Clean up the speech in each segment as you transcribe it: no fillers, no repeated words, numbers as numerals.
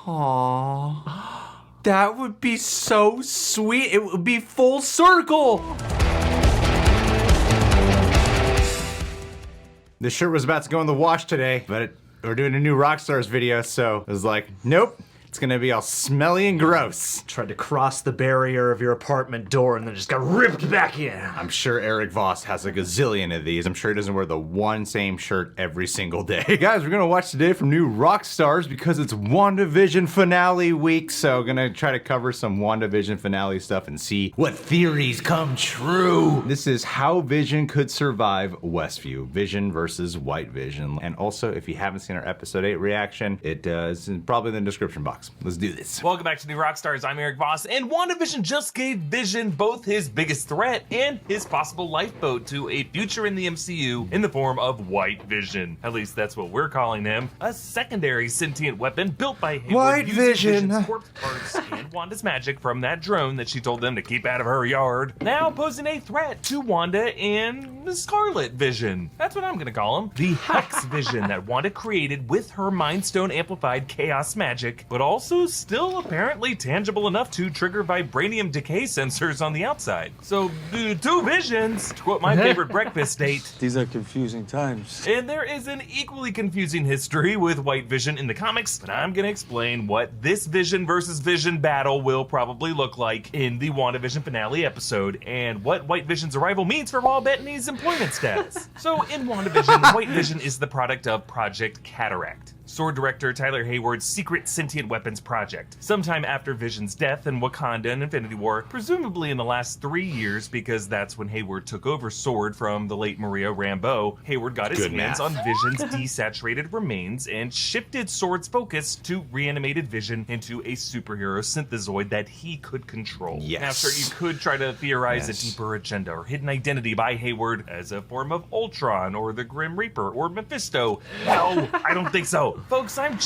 Aww. That would be so sweet. It would be full circle. This shirt was about to go in the wash today, but we're doing a new Rockstars video, so I was like, nope. It's gonna be all smelly and gross. Tried to cross the barrier of your apartment door and then just got ripped back in. I'm sure Eric Voss has a gazillion of these. I'm sure he doesn't wear the one same shirt every single day. Hey guys, we're gonna watch today from new Rockstars because it's WandaVision finale week, so gonna try to cover some WandaVision finale stuff and see what theories come true. This is how Vision could survive Westview. Vision versus White Vision. And also, if you haven't seen our episode 8 reaction, it is probably in the description box. Let's do this. Welcome back to New Rockstars. I'm Eric Voss, and WandaVision just gave Vision both his biggest threat and his possible lifeboat to a future in the MCU in the form of White Vision. At least that's what we're calling him. A secondary sentient weapon built by Hayward White using Vision. Vision's corpse parts and Wanda's magic from that drone that she told them to keep out of her yard. Now posing a threat to Wanda and Scarlet Vision. That's what I'm gonna call him. The Hex Vision that Wanda created with her Mind Stone amplified chaos magic, but also still apparently tangible enough to trigger vibranium decay sensors on the outside. So, two visions, to quote my favorite breakfast date. These are confusing times. And there is an equally confusing history with White Vision in the comics, but I'm gonna explain what this Vision versus Vision battle will probably look like in the WandaVision finale episode, and what White Vision's arrival means for Paul Bettany's employment status. So in WandaVision, White Vision is the product of Project Cataract, Sword director Tyler Hayward's secret sentient weapons project. Sometime after Vision's death in Wakanda and Infinity War, presumably in the last 3 years because that's when Hayward took over Sword from the late Maria Rambeau, Hayward got his hands on Vision's desaturated remains and shifted Sword's focus to reanimated Vision into a superhero synthezoid that he could control. Yes. Now, sure, you could try to theorize a deeper agenda or hidden identity by Hayward as a form of Ultron or the Grim Reaper or Mephisto. No, I don't think so. Folks, I'm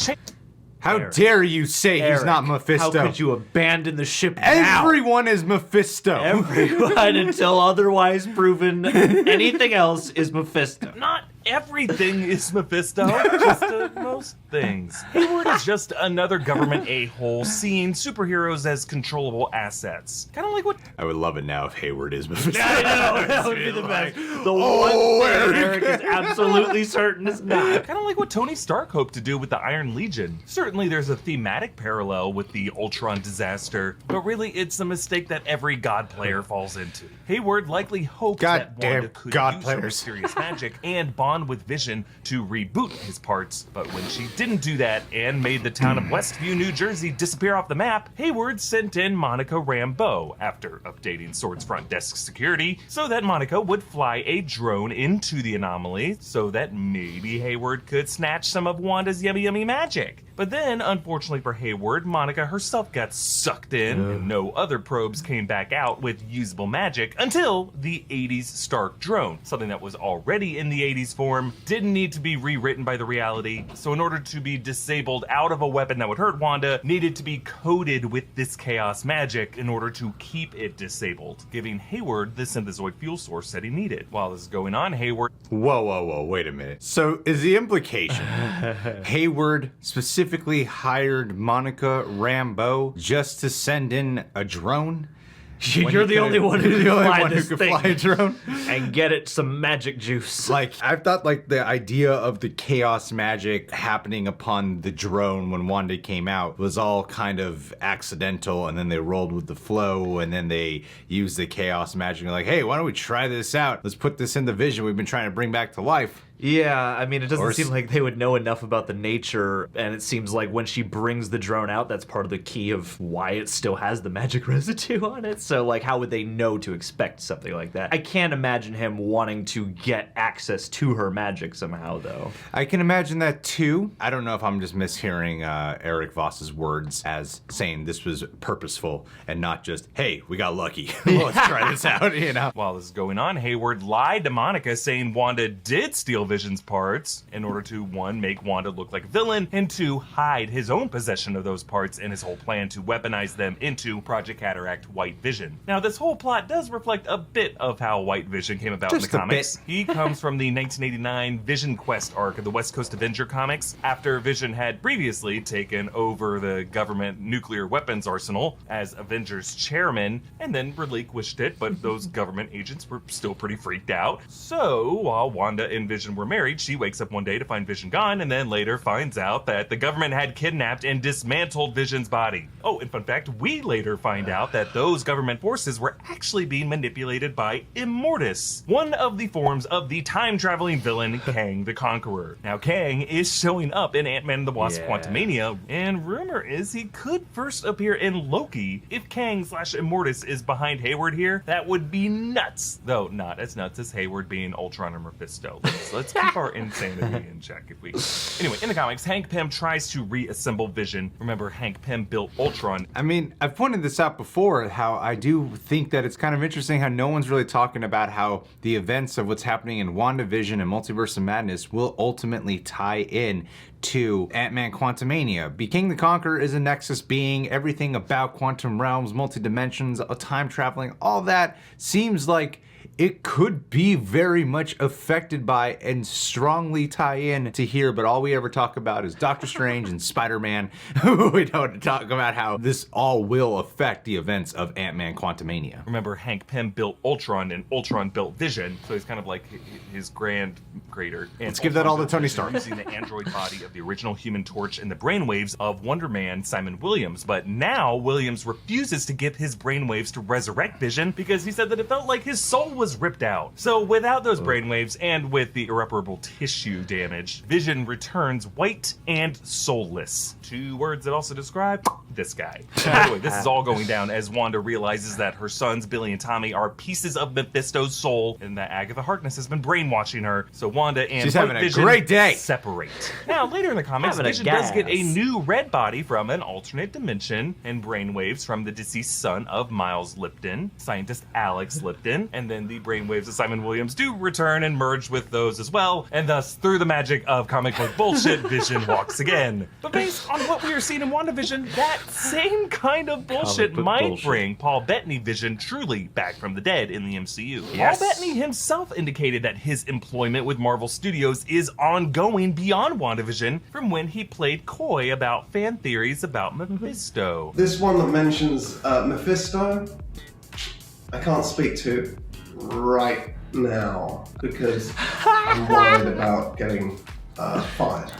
How dare you say he's not Mephisto? How could you abandon the ship now? Everyone is Mephisto. Everyone until otherwise proven anything else is Mephisto. Not everything is Mephisto, just most things. Hayward is just another government a-hole seeing superheroes as controllable assets. Kind of like what... I would love it now if Hayward is Mephisto. I know, that would be the best. The one thing Eric is absolutely certain is not. Kind of like what Tony Stark hoped to do with the Iron Legion. Certainly there's a thematic parallel with the Ultron disaster, but really it's a mistake that every God player falls into. Hayward likely hoped that Wanda could use her mysterious magic and bond with Vision to reboot his parts, but when she didn't do that and made the town of Westview, New Jersey disappear off the map, Hayward sent in Monica Rambeau after updating Sword's front desk security so that Monica would fly a drone into the anomaly so that maybe Hayward could snatch some of Wanda's yummy magic. But then, unfortunately for Hayward, Monica herself got sucked in, and no other probes came back out with usable magic until the 80s Stark drone. Something that was already in the 80s form, didn't need to be rewritten by the reality, so in order to be disabled out of a weapon that would hurt Wanda, needed to be coated with this chaos magic in order to keep it disabled, giving Hayward the synthezoid fuel source that he needed. While this is going on, Hayward... Whoa, wait a minute. So is the implication Hayward specifically hired Monica Rambeau just to send in a drone? You're the only one who can fly a drone and get it some magic juice. Like, I thought like the idea of the chaos magic happening upon the drone when Wanda came out was all kind of accidental, and then they rolled with the flow, and then they used the chaos magic and like, hey, why don't we try this out? Let's put this in the Vision we've been trying to bring back to life. Yeah, I mean, it doesn't seem like they would know enough about the nature, and it seems like when she brings the drone out, that's part of the key of why it still has the magic residue on it. So, like, how would they know to expect something like that? I can't imagine him wanting to get access to her magic somehow, though. I can imagine that, too. I don't know if I'm just mishearing Eric Voss's words as saying this was purposeful and not just, hey, we got lucky. Let's try this out, you know? While this is going on, Hayward lied to Monica saying Wanda did steal Vision's parts in order to, one, make Wanda look like a villain, and two, hide his own possession of those parts and his whole plan to weaponize them into Project Cataract White Vision. Now, this whole plot does reflect a bit of how White Vision came about Just in the a comics. bit. He comes from the 1989 Vision Quest arc of the West Coast Avenger comics, after Vision had previously taken over the government nuclear weapons arsenal as Avengers chairman, and then relinquished it, but those government agents were still pretty freaked out. So, while Wanda and Vision were married, she wakes up one day to find Vision gone, and then later finds out that the government had kidnapped and dismantled Vision's body. Oh, and fun fact, we later find out that those government forces were actually being manipulated by Immortus, one of the forms of the time-traveling villain Kang the Conqueror. Now, Kang is showing up in Ant-Man and the Wasp Quantumania, and rumor is he could first appear in Loki. If Kang/Immortus is behind Hayward here, that would be nuts. Though not as nuts as Hayward being Ultron or Mephisto. Let's keep our insanity in check if we... Anyway, in the comics, Hank Pym tries to reassemble Vision. Remember, Hank Pym built Ultron. I mean, I've pointed this out before, how I do think that it's kind of interesting how no one's really talking about how the events of what's happening in WandaVision and Multiverse of Madness will ultimately tie in to Ant-Man Quantumania. King the Conqueror is a Nexus being, everything about quantum realms, multi-dimensions, time traveling, all that seems like it could be very much affected by and strongly tie in to here, but all we ever talk about is Doctor Strange and Spider-Man. We don't talk about how this all will affect the events of Ant-Man Quantumania. Remember, Hank Pym built Ultron, and Ultron built Vision, so he's kind of like his grand creator. And Let's give that all to Tony Stark. Using the android body of the original Human Torch and the brainwaves of Wonder Man Simon Williams, but now Williams refuses to give his brainwaves to resurrect Vision because he said that it felt like his soul was ripped out. So without those brainwaves and with the irreparable tissue damage, Vision returns white and soulless. Two words that also describe this guy. Anyway, this is all going down as Wanda realizes that her sons Billy and Tommy are pieces of Mephisto's soul and that Agatha Harkness has been brainwashing her. So Wanda and She's White having a Vision great day. separate. Now, later in the comics, Having a Vision does get a gas. new red body from an alternate dimension and brainwaves from the deceased son of Miles Lipton, scientist Alex Lipton, and then the brainwaves of Simon Williams do return and merge with those as well, and thus, through the magic of comic book bullshit, Vision walks again. But based on what we are seeing in WandaVision, that same kind of bullshit book might bullshit. bring Paul Bettany Vision truly back from the dead in the MCU. Yes. Paul Bettany himself indicated that his employment with Marvel Studios is ongoing beyond WandaVision from when he played coy about fan theories about Mephisto. This one that mentions Mephisto, I can't speak to right now because I'm worried about getting fired.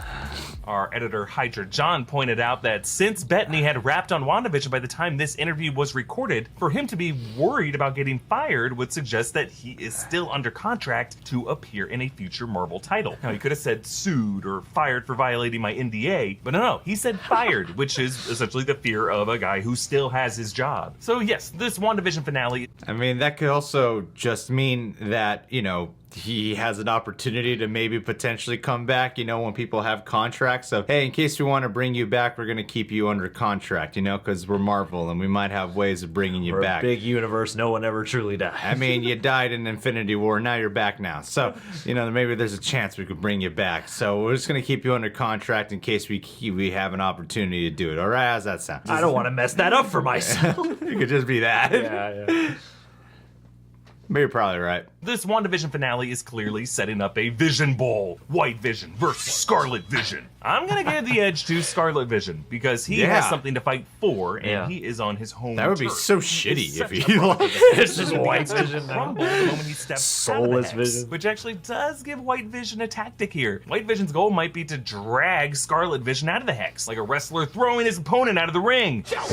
Our editor Hydra John pointed out that since Bettany had wrapped on WandaVision by the time this interview was recorded, for him to be worried about getting fired would suggest that he is still under contract to appear in a future Marvel title. Now, he could have said sued or fired for violating my NDA, but no, he said fired, which is essentially the fear of a guy who still has his job. So yes, this WandaVision finale... I mean, that could also just mean that, you know, he has an opportunity to maybe potentially come back, you know, when people have contracts of, hey, in case we want to bring you back, we're going to keep you under contract, you know, because we're Marvel and we might have ways of bringing you For back. a big universe, no one ever truly died. I mean, you died in Infinity War, now you're back now. So, you know, maybe there's a chance we could bring you back. So we're just going to keep you under contract in case we have an opportunity to do it. All right, how's that sound? I don't want to mess that up for myself. It could just be that. yeah. But you're probably right. This WandaVision finale is clearly setting up a Vision Bowl. White Vision versus Scarlet Vision. I'm going to give the edge to Scarlet Vision because he has something to fight for and he is on his home That would be turf. so shitty if he... It's just White Vision now. Rumble the moment he steps Soulless out of the hex, Vision. which actually does give White Vision a tactic here. White Vision's goal might be to drag Scarlet Vision out of the hex, like a wrestler throwing his opponent out of the ring. Just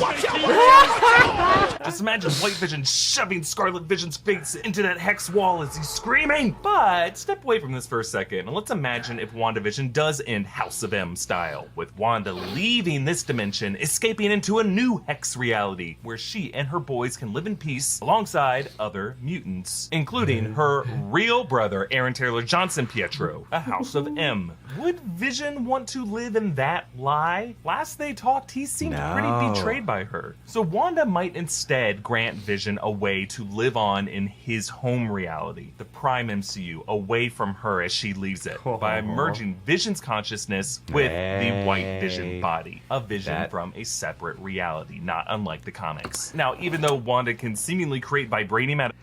imagine White Vision shoving Scarlet Vision's face into that hex wall as he's screaming. But step away from this for a second and let's imagine if WandaVision does end House of M style, with Wanda leaving this dimension, escaping into a new hex reality where she and her boys can live in peace alongside other mutants, including her real brother Aaron Taylor Johnson Pietro, a House of M. Would Vision want to live in that lie? Last they talked, he seemed pretty betrayed by her. So Wanda might instead grant Vision a way to live on in his his home reality, the Prime MCU, away from her as she leaves it by merging Vision's consciousness with the White Vision body, a Vision from a separate reality, not unlike the comics. Now, even though Wanda can seemingly create vibranium out of...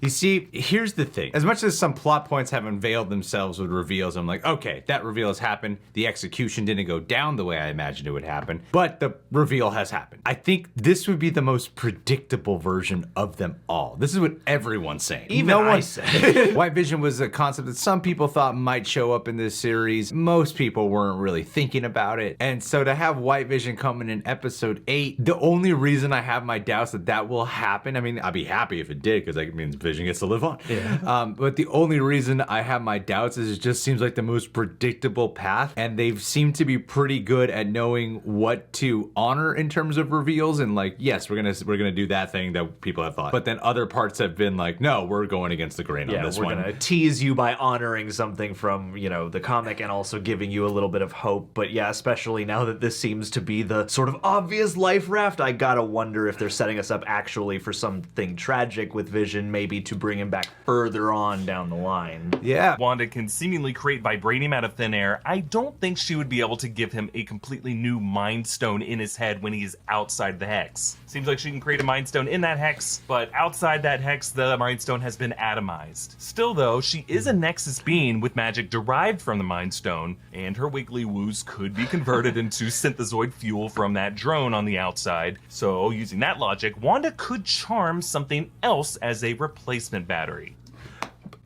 You see, here's the thing. As much as some plot points have unveiled themselves with reveals, I'm like, okay, that reveal has happened. The execution didn't go down the way I imagined it would happen, but the reveal has happened. I think this would be the most predictable version of them all. This is what everyone's saying. Even I say. White Vision was a concept that some people thought might show up in this series. Most people weren't really thinking about it. And so to have White Vision come in episode 8, the only reason I have my doubts that that will happen, I mean, I'd be happy if it did, because that means Vision gets to live on. Yeah. But the only reason I have my doubts is it just seems like the most predictable path, and they've seemed to be pretty good at knowing what to honor in terms of reveals. And like, yes, we're gonna do that thing that people have thought, but then other parts have been like, no, we're going against the grain on this one. We're gonna tease you by honoring something from, you know, the comic and also giving you a little bit of hope. But yeah, especially now that this seems to be the sort of obvious life raft, I gotta wonder if they're setting us up actually for something tragic with Vision, maybe to bring him back further on down the line. Yeah. Wanda can seemingly create vibranium out of thin air. I don't think she would be able to give him a completely new Mind Stone in his head when he is outside the Hex. Seems like she can create a Mind Stone in that Hex, but outside that Hex, the Mind Stone has been atomized. Still though, she is a Nexus being with magic derived from the Mind Stone, and her wiggly woos could be converted into synthezoid fuel from that drone on the outside. So using that logic, Wanda could charm something else as a replacement battery.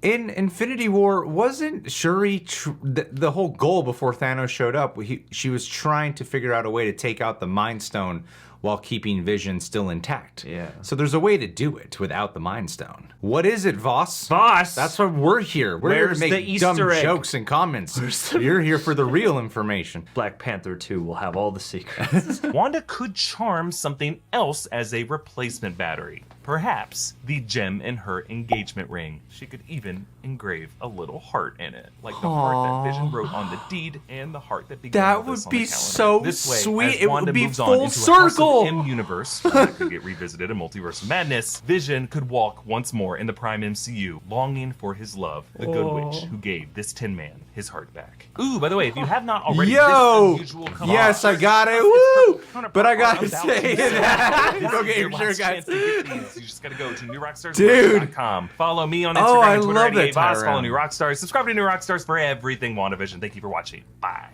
In Infinity War, wasn't Shuri the whole goal before Thanos showed up? She was trying to figure out a way to take out the Mind Stone while keeping Vision still intact. Yeah. So there's a way to do it without the Mind Stone. What is it, Voss? Voss! That's why we're here. We're here to Where's make the dumb Easter egg? jokes and comments. You're here for the real information. Black Panther 2 will have all the secrets. Wanda could charm something else as a replacement battery. Perhaps the gem in her engagement ring. She could even engrave a little heart in it, like the heart that Vision wrote on the deed and the heart that began That all would this on be the calendar. so This way, sweet. as It Wanda would be moves on full into a House of circle. M universe that could get revisited in Multiverse of Madness. Vision could walk once more in the Prime MCU, longing for his love, the Good Witch, who gave this Tin Man his heart back. Ooh, by the way, if you have not already, Yo! this unusual come Yes, on. I got it. Woo! But I gotta I'm say down. that. This Go is get your your shirt, last guys. chance to get these. You just gotta go to Dude. newrockstarsmerch.com. Follow me on Instagram Oh, I and Twitter love at that EAVoss. tie Follow around. New Rockstars. Subscribe to New Rockstars for everything WandaVision. Thank you for watching. Bye.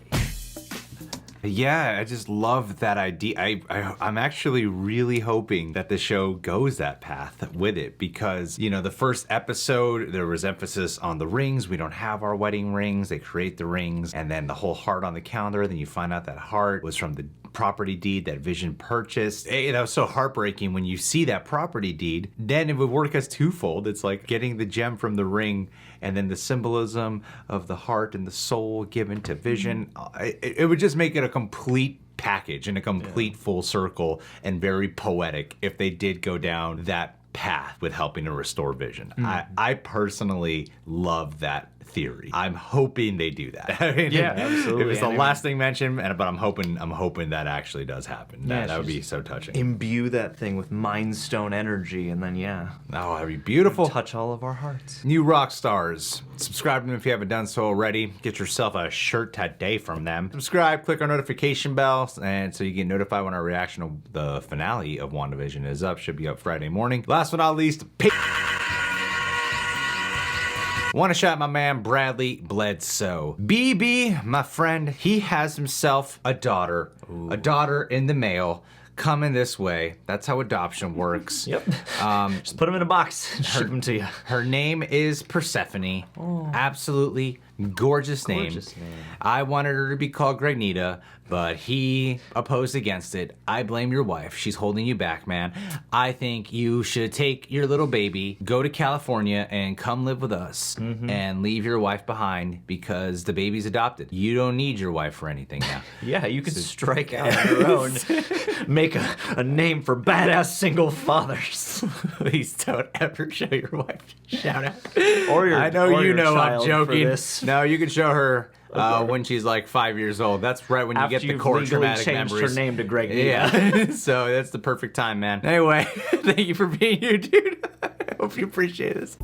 Yeah, I just love that idea. I'm actually really hoping that the show goes that path with it because, you know, the first episode, there was emphasis on the rings. We don't have our wedding rings. They create the rings. And then the whole heart on the calendar. Then you find out that heart was from the property deed that Vision purchased. That was so heartbreaking when you see that property deed. Then it would work as twofold. It's like getting the gem from the ring and then the symbolism of the heart and the soul given to Vision. It would just make it a complete package and a complete full circle and very poetic if they did go down that path with helping to restore Vision. I personally love that theory. I'm hoping they do that. I mean, Yeah, absolutely. It was the And last thing mentioned, but I'm hoping that actually does happen. Yeah, That would be she's- so touching. Imbue that thing with Mind Stone energy, and then Oh, that'd be beautiful. touch all of our hearts. New Rockstars. Subscribe to them if you haven't done so already. Get yourself a shirt today from them. Subscribe, click our notification bell, and so you get notified when our reaction to the finale of WandaVision is up. Should be up Friday morning. Last but not least, want to shout my man Bradley Bledsoe. BB, my friend, he has himself a daughter. Ooh. A daughter in the mail coming this way. That's how adoption works. Yep. Just put them in a box and ship them to you. Her name is Persephone. Absolutely gorgeous name. Gorgeous name. I wanted her to be called Gragnita, but he opposed against it. I blame your wife. She's holding you back, man. I think you should take your little baby, go to California, and come live with us, and leave your wife behind because the baby's adopted. You don't need your wife for anything now. Yeah, you can strike out on your own. Make a name for badass single fathers. Please don't ever show your wife. Shout out. Or your I know or you your know I'm child for joking. this. No, you can show her when she's like 5 years old. That's right when you After get the you've core legally traumatic changed memories. her name to Greg. Yeah, so that's the perfect time, man. Anyway, thank you for being here, dude. Hope you appreciate this.